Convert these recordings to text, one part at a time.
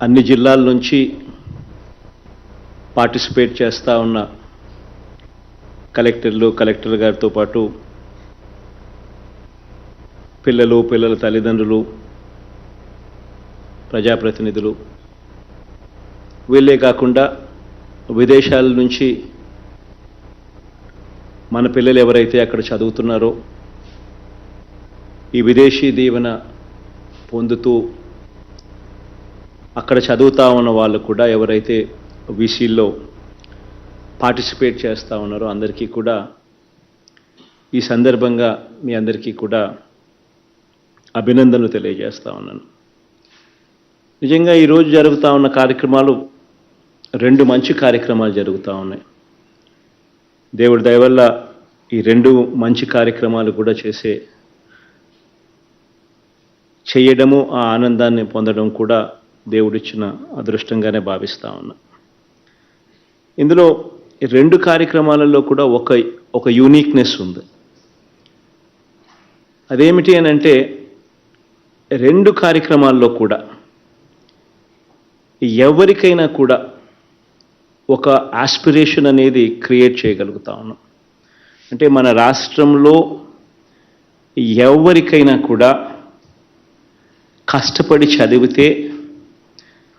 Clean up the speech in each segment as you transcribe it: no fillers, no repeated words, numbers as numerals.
అన్ని జిల్లాల నుంచి పార్టిసిపేట్ చేస్తూ ఉన్న కలెక్టర్ గారితో పాటు పిల్లల తల్లిదండ్రులు, ప్రజాప్రతినిధులు, వీళ్ళే కాకుండా విదేశాల నుంచి మన పిల్లలు ఎవరైతే అక్కడ చదువుతున్నారో ఈ విదేశీ దీవెన పొందుతూ అక్కడ చదువుతా ఉన్న వాళ్ళు కూడా ఎవరైతే వీసీల్లో పార్టిసిపేట్ చేస్తూ ఉన్నారో అందరికీ కూడా ఈ సందర్భంగా మీ అందరికీ కూడా అభినందనలు తెలియజేస్తా ఉన్నాను. నిజంగా ఈరోజు జరుగుతూ ఉన్న కార్యక్రమాలు 2 మంచి కార్యక్రమాలు జరుగుతూ ఉన్నాయి. దేవుడి దయ వల్ల ఈ 2 మంచి కార్యక్రమాలు కూడా చేయడము, ఆ ఆనందాన్ని పొందడం కూడా దేవుడిచ్చిన అదృష్టంగానే భావిస్తూ ఉన్నా. ఇందులో 2 కార్యక్రమాలలో కూడా ఒక యూనిక్నెస్ ఉంది. అదేమిటి అని అంటే 2 కార్యక్రమాల్లో కూడా ఎవరికైనా కూడా ఒక ఆస్పిరేషన్ అనేది క్రియేట్ చేయగలుగుతా ఉన్నాం. అంటే మన రాష్ట్రంలో ఎవరికైనా కూడా కష్టపడి చదివితే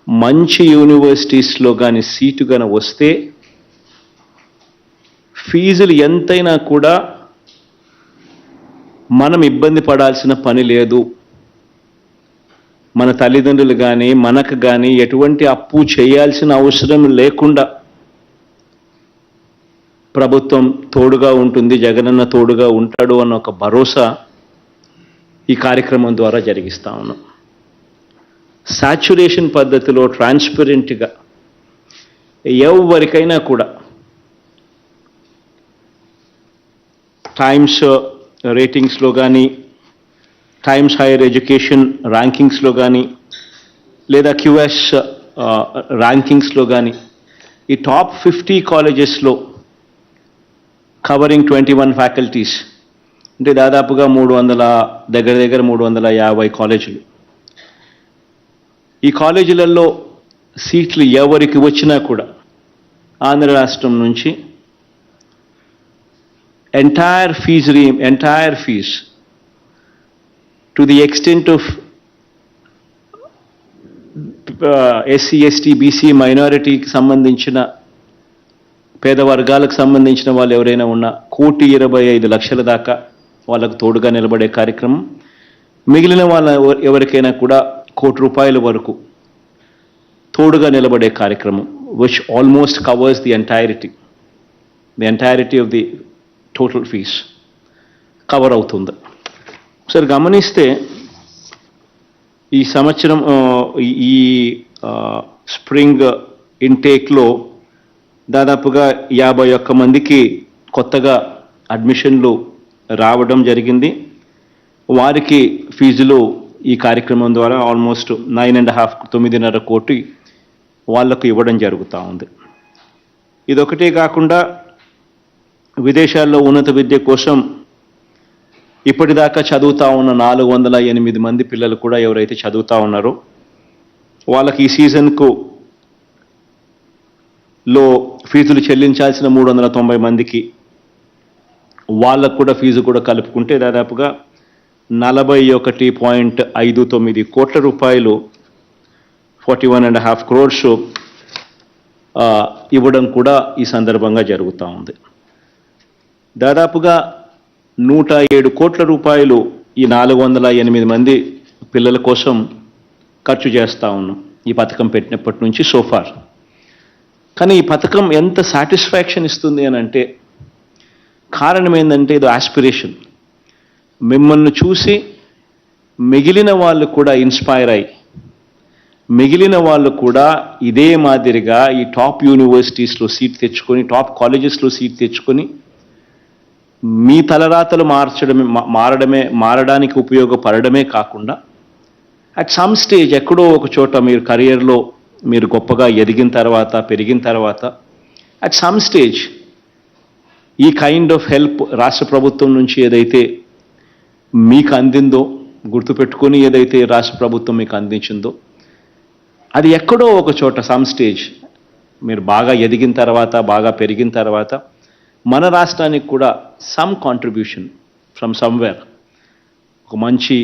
మంచి యూనివర్సిటీస్లో కానీ సీటు కానీ వస్తే ఫీజులు ఎంతైనా కూడా మనం ఇబ్బంది పడాల్సిన పని లేదు. మన తల్లిదండ్రులు కానీ మనకు కానీ ఎటువంటి అప్పు చేయాల్సిన అవసరం లేకుండా ప్రభుత్వం తోడుగా ఉంటుంది, జగనన్న తోడుగా ఉంటాడు అన్న ఒక భరోసా ఈ కార్యక్రమం ద్వారా జరిగిస్తా ఉన్నాం. సాచ్యురేషన్ పద్ధతిలో ట్రాన్స్పరెంట్గా ఎవరికైనా కూడా టైమ్స్ రేటింగ్స్లో కానీ, టైమ్స్ హైయర్ ఎడ్యుకేషన్ ర్యాంకింగ్స్లో కానీ, లేదా QS ర్యాంకింగ్స్లో కానీ ఈ టాప్ 50 కాలేజెస్లో కవరింగ్ 21 ఫ్యాకల్టీస్, అంటే దాదాపుగా 350 కాలేజీలు. ఈ కాలేజీలలో సీట్లు ఎవరికి వచ్చినా కూడా ఆంధ్ర రాష్ట్రం నుంచి entire fees to the extent of SC, ST, BC మైనారిటీకి సంబంధించిన పేద వర్గాలకు సంబంధించిన వాళ్ళు ఎవరైనా ఉన్నా 1,25,00,000 దాకా వాళ్ళకు తోడుగా నిలబడే కార్యక్రమం. మిగిలిన వాళ్ళ ఎవరికైనా కూడా ₹1,00,00,000 వరకు తోడుగా నిలబడే కార్యక్రమం, which almost covers the entirety of the total fees cover అవుతుంది. ఒకసారి గమనిస్తే ఈ సంవత్సరం ఈ స్ప్రింగ్ ఇంటేక్లో దాదాపుగా 51 మందికి కొత్తగా అడ్మిషన్లు రావడం జరిగింది. వారికి ఫీజులు ఈ కార్యక్రమం ద్వారా ఆల్మోస్ట్ 9.5 కోటి వాళ్లకు ఇవ్వడం జరుగుతూ ఉంది. ఇదొకటే కాకుండా విదేశాల్లో ఉన్నత విద్య కోసం ఇప్పటిదాకా చదువుతూ ఉన్న 408 మంది పిల్లలు కూడా ఎవరైతే చదువుతూ ఉన్నారో వాళ్ళకి ఈ సీజన్కు లో ఫీజులు చెల్లించాల్సిన 390 మందికి వాళ్ళకు కూడా ఫీజు కూడా కలుపుకుంటే దాదాపుగా 41.59 కోట్ల రూపాయలు, 41.5 crores ఇవ్వడం కూడా ఈ సందర్భంగా జరుగుతూ ఉంది. దాదాపుగా 107 కోట్ల రూపాయలు ఈ 408 మంది పిల్లల కోసం ఖర్చు చేస్తూ ఉన్నాం ఈ పథకం పెట్టినప్పటి నుంచి సోఫార్. కానీ ఈ పథకం ఎంత సాటిస్ఫాక్షన్ ఇస్తుంది అని అంటే కారణం ఏంటంటే ఇది ఆస్పిరేషన్. మిమ్మల్ని చూసి మిగిలిన వాళ్ళు కూడా ఇన్స్పైర్ అయ్యి మిగిలిన వాళ్ళు కూడా ఇదే మాదిరిగా ఈ టాప్ యూనివర్సిటీస్లో సీట్ తెచ్చుకొని, టాప్ కాలేజెస్లో సీట్ తెచ్చుకొని మీ తలరాతలు మారడానికి ఉపయోగపడమే కాకుండా అట్ సమ్ స్టేజ్ ఎక్కడో ఒక చోట మీరు కెరియర్లో మీరు గొప్పగా ఎదిగిన తర్వాత, పెరిగిన తర్వాత అట్ సమ్ స్టేజ్ ఈ కైండ్ ఆఫ్ హెల్ప్ రాష్ట్ర ప్రభుత్వం నుంచి ఏదైతే మీకు అందిందో గుర్తుపెట్టుకొని, ఏదైతే రాష్ట్ర ప్రభుత్వం మీకు అందించిందో అది ఎక్కడో ఒక చోట సమ్ స్టేజ్ మీరు బాగా ఎదిగిన తర్వాత బాగా పెరిగిన తర్వాత మన రాష్ట్రానికి కూడా సమ్ కాంట్రిబ్యూషన్ ఫ్రమ్ సమ్వేర్ ఒక మంచి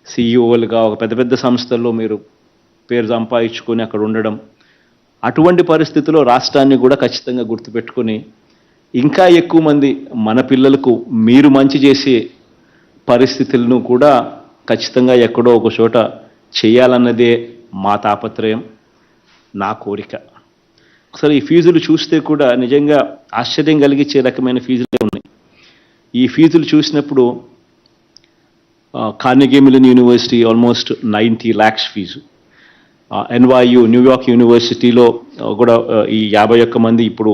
సిఇఓలుగా ఒక పెద్ద పెద్ద సంస్థల్లో మీరు పేరు సంపాదించుకొని అక్కడ ఉండడం, అటువంటి పరిస్థితుల్లో రాష్ట్రాన్ని కూడా ఖచ్చితంగా గుర్తుపెట్టుకొని ఇంకా ఎక్కువ మంది మన పిల్లలకు మీరు మంచి చేసే పరిస్థితులను కూడా ఖచ్చితంగా ఎక్కడో ఒక చోట చేయాలన్నదే మా తాపత్రయం, నా కోరిక. ఒకసారి ఈ ఫీజులు చూస్తే కూడా నిజంగా ఆశ్చర్యం కలిగించే రకమైన ఫీజులే ఉన్నాయి. ఈ ఫీజులు చూసినప్పుడు Carnegie Mellon University almost 90 lakhs fee, NYU New York యూనివర్సిటీలో కూడా ఈ 51 మంది ఇప్పుడు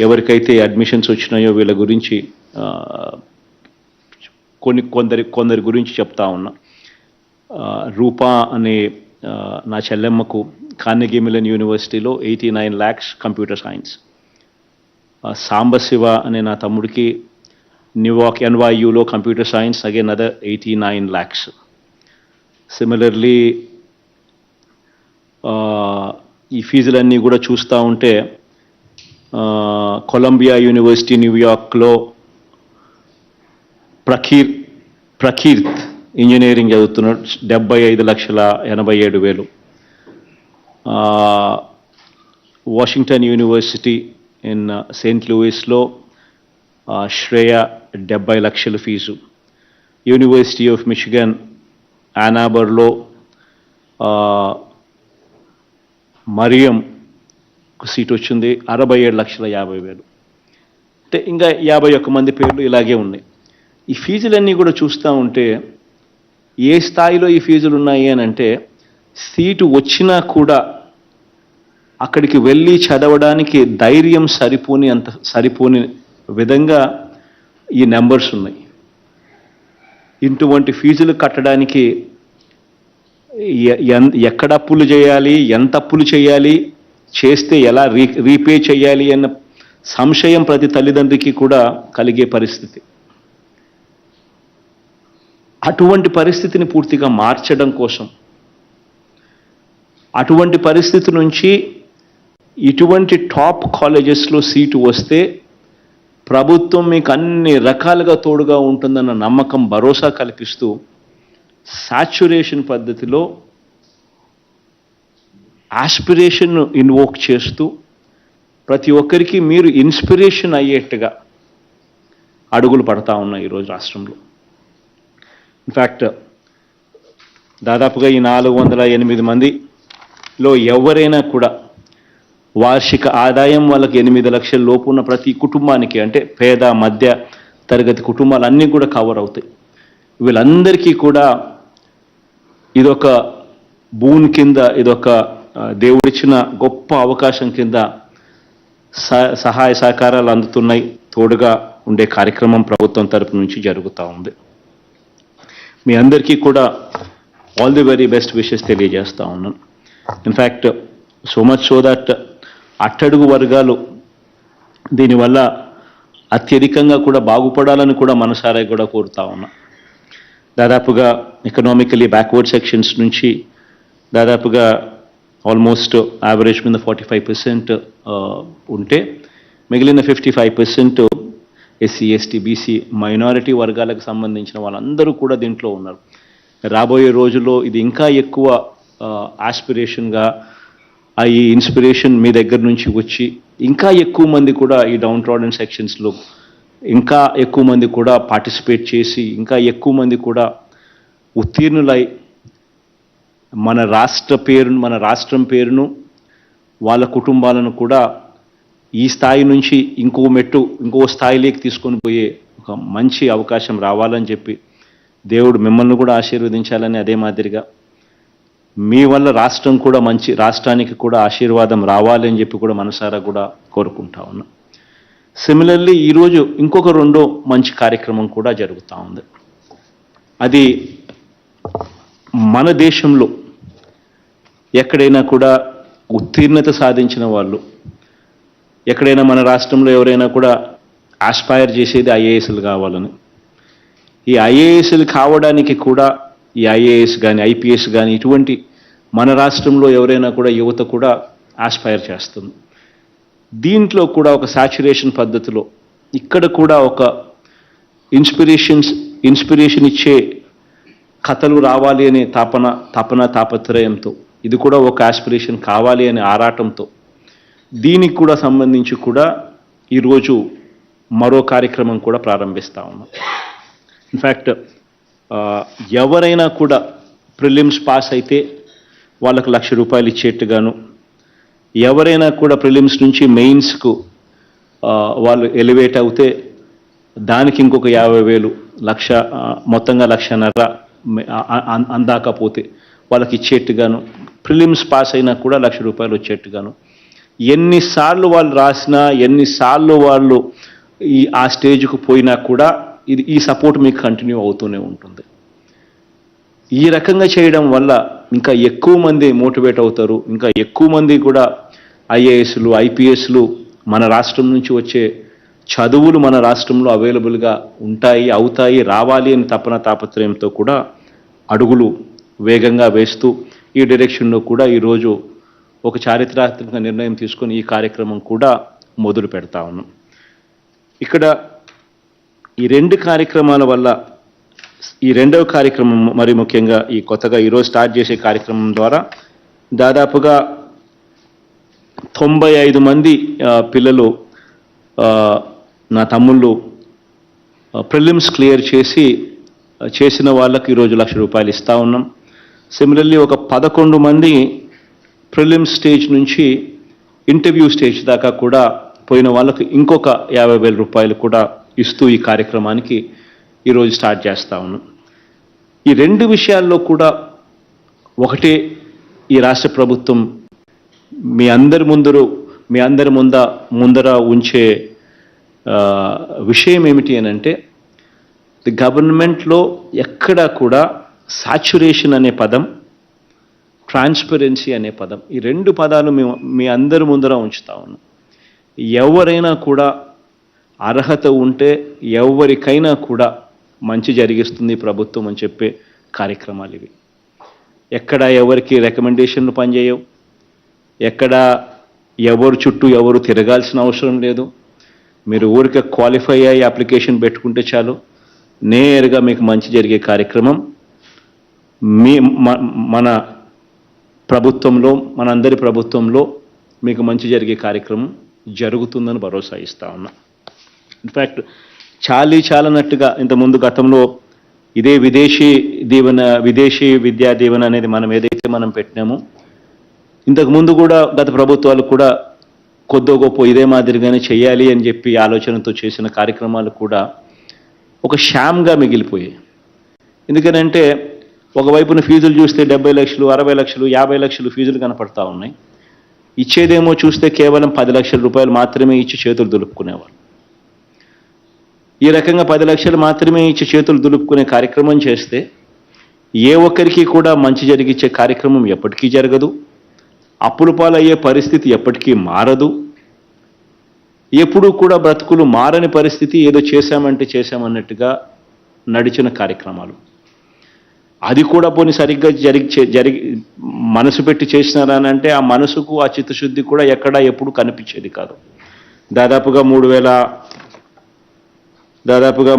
ఎవరికైతే అడ్మిషన్స్ వచ్చినాయో వీళ్ళ గురించి కొందరి గురించి చెప్తా ఉన్నా. రూపా అనే నా చెల్లెమ్మకు కార్నెగీ మెల్లన్ యూనివర్సిటీలో 89 lakhs కంప్యూటర్ సైన్స్. సాంబశివ అనే నా తమ్ముడికి న్యూయార్క్ NYUలో computer science, again other 89 lakhs. Similarly ఈ ఫీజులన్నీ కూడా చూస్తూ ఉంటే కొలంబియా యూనివర్సిటీ న్యూయార్క్లో ప్రకీర్త్ ఇంజనీరింగ్ చదువుతున్నాడు, 75,87,000. వాషింగ్టన్ యూనివర్సిటీ ఇన్ సెయింట్ లూయిస్లో శ్రేయ 70 లక్షల ఫీజు. యూనివర్సిటీ ఆఫ్ మిచిగన్ యానాబర్లో మరియం సీట్ వచ్చింది, 67,50,000. అంటే ఇంకా 51 మంది పేర్లు ఇలాగే ఉన్నాయి. ఈ ఫీజులన్నీ కూడా చూస్తూ ఉంటే ఏ స్థాయిలో ఈ ఫీజులు ఉన్నాయి అని అంటే సీటు వచ్చినా కూడా అక్కడికి వెళ్ళి చదవడానికి ధైర్యం సరిపోని విధంగా ఈ నెంబర్స్ ఉన్నాయి. ఇటువంటి ఫీజులు కట్టడానికి ఎక్కడ అప్పులు చేయాలి, ఎంత అప్పులు చేయాలి, చేస్తే ఎలా రీపే చేయాలి అన్న సంశయం ప్రతి తల్లిదండ్రికి కూడా కలిగే పరిస్థితి. అటువంటి పరిస్థితిని పూర్తిగా మార్చడం కోసం, అటువంటి పరిస్థితి నుంచి ఇటువంటి టాప్ కాలేజెస్లో సీటు వస్తే ప్రభుత్వం మీకు అన్ని రకాలుగా తోడుగా ఉంటుందన్న నమ్మకం, భరోసా కల్పిస్తూ సాచ్యురేషన్ పద్ధతిలో ఆస్పిరేషన్ను ఇన్వోక్ చేస్తూ ప్రతి ఒక్కరికి మీరు ఇన్స్పిరేషన్ అయ్యేట్టుగా అడుగులు పడతా ఉన్నాయి ఈరోజు రాష్ట్రంలో. ఇన్ఫ్యాక్ట్ దాదాపుగా ఈ 408 మందిలో ఎవరైనా కూడా వార్షిక ఆదాయం వాళ్ళకి 8 లక్షల లోపు ఉన్న ప్రతి కుటుంబానికి, అంటే పేద మధ్య తరగతి కుటుంబాలన్నీ కూడా కవర్ అవుతాయి. వీళ్ళందరికీ కూడా ఇదొక బూన్ కింద, ఇదొక దేవుడిచ్చిన గొప్ప అవకాశం కింద సహాయ సహకారాలు అందుతున్నాయి. తోడుగా ఉండే కార్యక్రమం ప్రభుత్వం తరపు నుంచి జరుగుతూ ఉంది. మీ అందరికీ కూడా all the very best wishes తెలియజేస్తూ ఉన్నాను. In fact so much so that అట్టడుగు వర్గాలు దీనివల్ల అత్యధికంగా కూడా బాగుపడాలని కూడా మనసారా కూడా కోరుతా ఉన్నా. దాదాపుగా ఎకనామికలీ బ్యాక్వర్డ్ సెక్షన్స్ నుంచి దాదాపుగా ఆల్మోస్ట్ యావరేజ్ మీద 45% ఉంటే మిగిలిన 55% SC, ST, BC మైనారిటీ వర్గాలకు సంబంధించిన వాళ్ళందరూ కూడా దీంట్లో ఉన్నారు. రాబోయే రోజుల్లో ఇది ఇంకా ఎక్కువ ఆస్పిరేషన్గా ఈ ఇన్స్పిరేషన్ మీ దగ్గర నుంచి వచ్చి ఇంకా ఎక్కువ మంది కూడా ఈ డౌన్ ట్రాడెన్ సెక్షన్స్లో ఇంకా ఎక్కువ మంది కూడా పార్టిసిపేట్ చేసి ఇంకా ఎక్కువ మంది కూడా ఉత్తీర్ణులై మన రాష్ట్రం పేరును వాళ్ళ కుటుంబాలను కూడా ఈ స్థాయి నుంచి ఇంకో స్థాయిలోకి తీసుకొని పోయే ఒక మంచి అవకాశం రావాలని చెప్పి దేవుడు మిమ్మల్ని కూడా ఆశీర్వదించాలని, అదే మాదిరిగా మీ వల్ల రాష్ట్రానికి కూడా ఆశీర్వాదం రావాలని చెప్పి కూడా మనసారా కూడా కోరుకుంటా ఉన్నా. సిమిలర్లీ ఈరోజు ఇంకొక రెండో మంచి కార్యక్రమం కూడా జరుగుతూ ఉంది. అది మన దేశంలో ఎక్కడైనా కూడా ఉత్తీర్ణత సాధించిన వాళ్ళు, ఎక్కడైనా మన రాష్ట్రంలో ఎవరైనా కూడా ఆస్పైర్ చేసేది ఐఏఎస్లు కావాలని. ఈ ఐఏఎస్లు కావడానికి కూడా ఈ ఐఏఎస్ కానీ IPS కానీ ఇటువంటి మన రాష్ట్రంలో ఎవరైనా కూడా యువత కూడా ఆస్పైర్ చేస్తుంది. దీంట్లో కూడా ఒక సాచురేషన్ పద్ధతిలో ఇక్కడ కూడా ఒక ఇన్స్పిరేషన్ ఇచ్చే కథలు రావాలి అనే తాపత్రయంతో, ఇది కూడా ఒక ఆస్పిరేషన్ కావాలి అనే ఆరాటంతో దీనికి కూడా సంబంధించి కూడా ఈరోజు మరో కార్యక్రమం కూడా ప్రారంభిస్తా ఉన్నాం. ఇన్ఫ్యాక్ట్ ఎవరైనా కూడా ప్రిలిమ్స్ పాస్ అయితే వాళ్ళకు ₹1,00,000 ఇచ్చేట్టుగాను, ఎవరైనా కూడా ప్రిలిమ్స్ నుంచి మెయిన్స్కు వాళ్ళు ఎలివేట్ అవుతే దానికి ఇంకొక 50,000, లక్ష, మొత్తంగా 1,50,000 అందాకపోతే వాళ్ళకి ఇచ్చేట్టుగాను, ప్రిలిమ్స్ పాస్ అయినా కూడా ₹1,00,000 వచ్చేట్టుగాను, ఎన్నిసార్లు వాళ్ళు రాసినా, ఎన్నిసార్లు వాళ్ళు ఆ స్టేజ్కు పోయినా కూడా ఈ సపోర్ట్ మీకు కంటిన్యూ అవుతూనే ఉంటుంది. ఈ రకంగా చేయడం వల్ల ఇంకా ఎక్కువ మంది మోటివేట్ అవుతారు, ఇంకా ఎక్కువ మంది కూడా ఐఏఎస్లు, ఐపీఎస్లు, మన రాష్ట్రం నుంచి వచ్చే చదువులు మన రాష్ట్రంలో అవైలబుల్గా అవుతాయి, రావాలి అని తాపత్రయంతో కూడా అడుగులు వేగంగా వేస్తూ ఈ డైరెక్షన్లో కూడా ఈరోజు ఒక చారిత్రాత్మక నిర్ణయం తీసుకొని ఈ కార్యక్రమం కూడా మొదలు పెడతా ఉన్నాం. ఇక్కడ ఈ 2 కార్యక్రమాల వల్ల, ఈ రెండవ కార్యక్రమం మరి ముఖ్యంగా ఈ కొత్తగా ఈరోజు స్టార్ట్ చేసే కార్యక్రమం ద్వారా దాదాపుగా 95 మంది పిల్లలు, నా తమ్ముళ్ళు ప్రిలిమ్స్ క్లియర్ చేసిన వాళ్ళకి ఈరోజు ₹1,00,000 ఇస్తూ ఉన్నాం. సిమిలర్లీ ఒక 11 మంది ప్రిలిమ్స్ స్టేజ్ నుంచి ఇంటర్వ్యూ స్టేజ్ దాకా కూడా పోయిన వాళ్ళకు ఇంకొక ₹50,000 కూడా ఇస్తూ ఈ కార్యక్రమానికి ఈరోజు స్టార్ట్ చేస్తా ఉన్నాం. ఈ 2 విషయాల్లో కూడా ఒకటే ఈ రాష్ట్ర ప్రభుత్వం మీ అందరి ముందర ఉంచే విషయం ఏమిటి అని అంటే, ది గవర్నమెంట్లో ఎక్కడా కూడా సాచురేషన్ అనే పదం, ట్రాన్స్పరెన్సీ అనే పదం, ఈ 2 పదాలు మీ అందరి ముందర ఉంచుతా ఉన్నాం. ఎవరైనా కూడా అర్హత ఉంటే ఎవరికైనా కూడా మంచి జరిగిస్తుంది ప్రభుత్వం అని చెప్పే కార్యక్రమాలు ఇవి. ఎక్కడ ఎవరికి రికమెండేషన్లు పనిచేయవు, ఎక్కడ ఎవరు చుట్టూ ఎవరు తిరగాల్సిన అవసరం లేదు. మీరు ఊరికే క్వాలిఫై అయ్యి అప్లికేషన్ పెట్టుకుంటే చాలు, నేరుగా మీకు మంచి జరిగే కార్యక్రమం మన ప్రభుత్వంలో, మనందరి ప్రభుత్వంలో మీకు మంచి జరిగే కార్యక్రమం జరుగుతుందని భరోసా ఇస్తా ఉన్నా. ఇన్ఫ్యాక్ట్ చాలనట్టుగా ఇంతకుముందు గతంలో ఇదే విదేశీ విద్యా దీవెన అనేది మనం పెట్టినామో, ఇంతకుముందు కూడా గత ప్రభుత్వాలు కూడా కొద్దో గొప్ప ఇదే మాదిరిగానే చేయాలి అని చెప్పి ఆలోచనతో చేసిన కార్యక్రమాలు కూడా ఒక షామ్గా మిగిలిపోయాయి. ఎందుకనంటే ఒకవైపున ఫీజులు చూస్తే 70 లక్షలు, 60 లక్షలు, 50 లక్షలు ఫీజులు కనపడతా ఉన్నాయి. ఇచ్చేదేమో చూస్తే కేవలం ₹10 లక్షలు మాత్రమే ఇచ్చి చేతులు దులుపుకునేవారు. ఈ రకంగా 10 లక్షలు మాత్రమే ఇచ్చి చేతులు దులుపుకునే కార్యక్రమం చేస్తే ఏ ఒక్కరికి కూడా మంచి జరిగించే కార్యక్రమం ఎప్పటికీ జరగదు, అప్పుల పాలయ్యే పరిస్థితి ఎప్పటికీ మారదు, ఎప్పుడూ కూడా బ్రతుకులు మారని పరిస్థితి, ఏదో చేశామన్నట్టుగా నడిచిన కార్యక్రమాలు. అది కూడా పోనీ సరిగ్గా జరిగి మనసు పెట్టి చేసినారా అని అంటే ఆ మనసుకు, ఆ చిత్తశుద్ధి కూడా ఎక్కడా ఎప్పుడు కనిపించేది కాదు. దాదాపుగా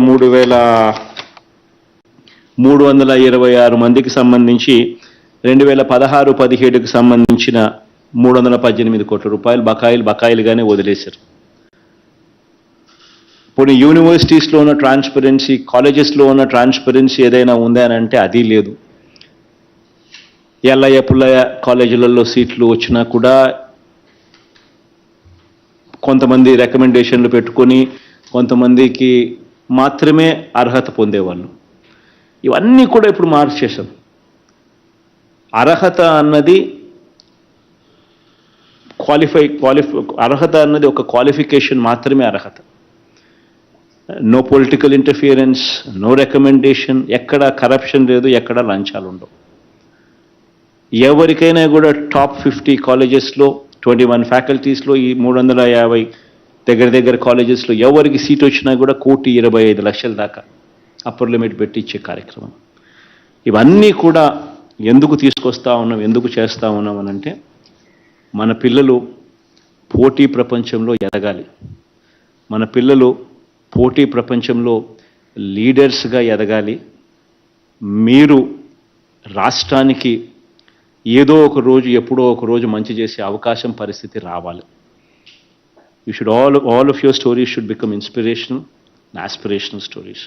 3,326 మందికి సంబంధించి 2016-17కి సంబంధించిన ₹318 కోట్ల బకాయిలుగానే వదిలేశారు. పోనీ యూనివర్సిటీస్లో ఉన్న ట్రాన్స్పరెన్సీ, కాలేజెస్లో ఉన్న ట్రాన్స్పరెన్సీ ఏదైనా ఉందా అని అంటే అది లేదు. ఎల్లయ్య పుల్లయ్య కాలేజీలలో సీట్లు వచ్చినా కూడా కొంతమంది రికమెండేషన్లు పెట్టుకొని కొంతమందికి మాత్రమే అర్హత పొందేవాళ్ళు. ఇవన్నీ కూడా ఇప్పుడు మార్చేశాం. అర్హత అన్నది అర్హత అన్నది ఒక క్వాలిఫికేషన్ మాత్రమే అర్హత. No political interference, no recommendation, ఎక్కడ కరప్షన్ లేదు, ఎక్కడ లంచాలు ఉండవు. ఎవరికైనా కూడా టాప్ 50 కాలేజెస్లో 21 ఫ్యాకల్టీస్లో ఈ 350 దగ్గర కాలేజెస్లో ఎవరికి సీట్ వచ్చినా కూడా 1,25,00,000 దాకా అప్పర్ లిమిట్ పెట్టి ఇచ్చే కార్యక్రమం. ఇవన్నీ కూడా ఎందుకు తీసుకొస్తా ఉన్నాం, ఎందుకు చేస్తా ఉన్నాం అని అంటే, మన పిల్లలు పోటీ ప్రపంచంలో ఎదగాలి, మన పిల్లలు పోటీ ప్రపంచంలో లీడర్స్గా ఎదగాలి. మీరు రాష్ట్రానికి ఏదో ఒక రోజు ఎప్పుడో ఒక రోజు మంచి చేసే అవకాశం పరిస్థితి రావాలి. You should all of your stories should become inspirational and aspirational stories.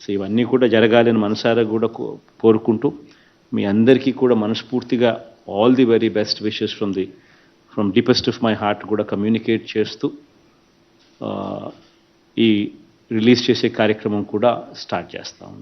So ఇవన్నీ కూడా జరగాలని మనసారా కూడా కోరుకుంటూ, మీ అందరికీ కూడా మనస్ఫూర్తిగా all the very best wishes from deepest of my heart కూడా కమ్యూనికేట్ చేస్తూ ఈ రిలీజ్ చేసే కార్యక్రమం కూడా స్టార్ట్ చేస్తాము.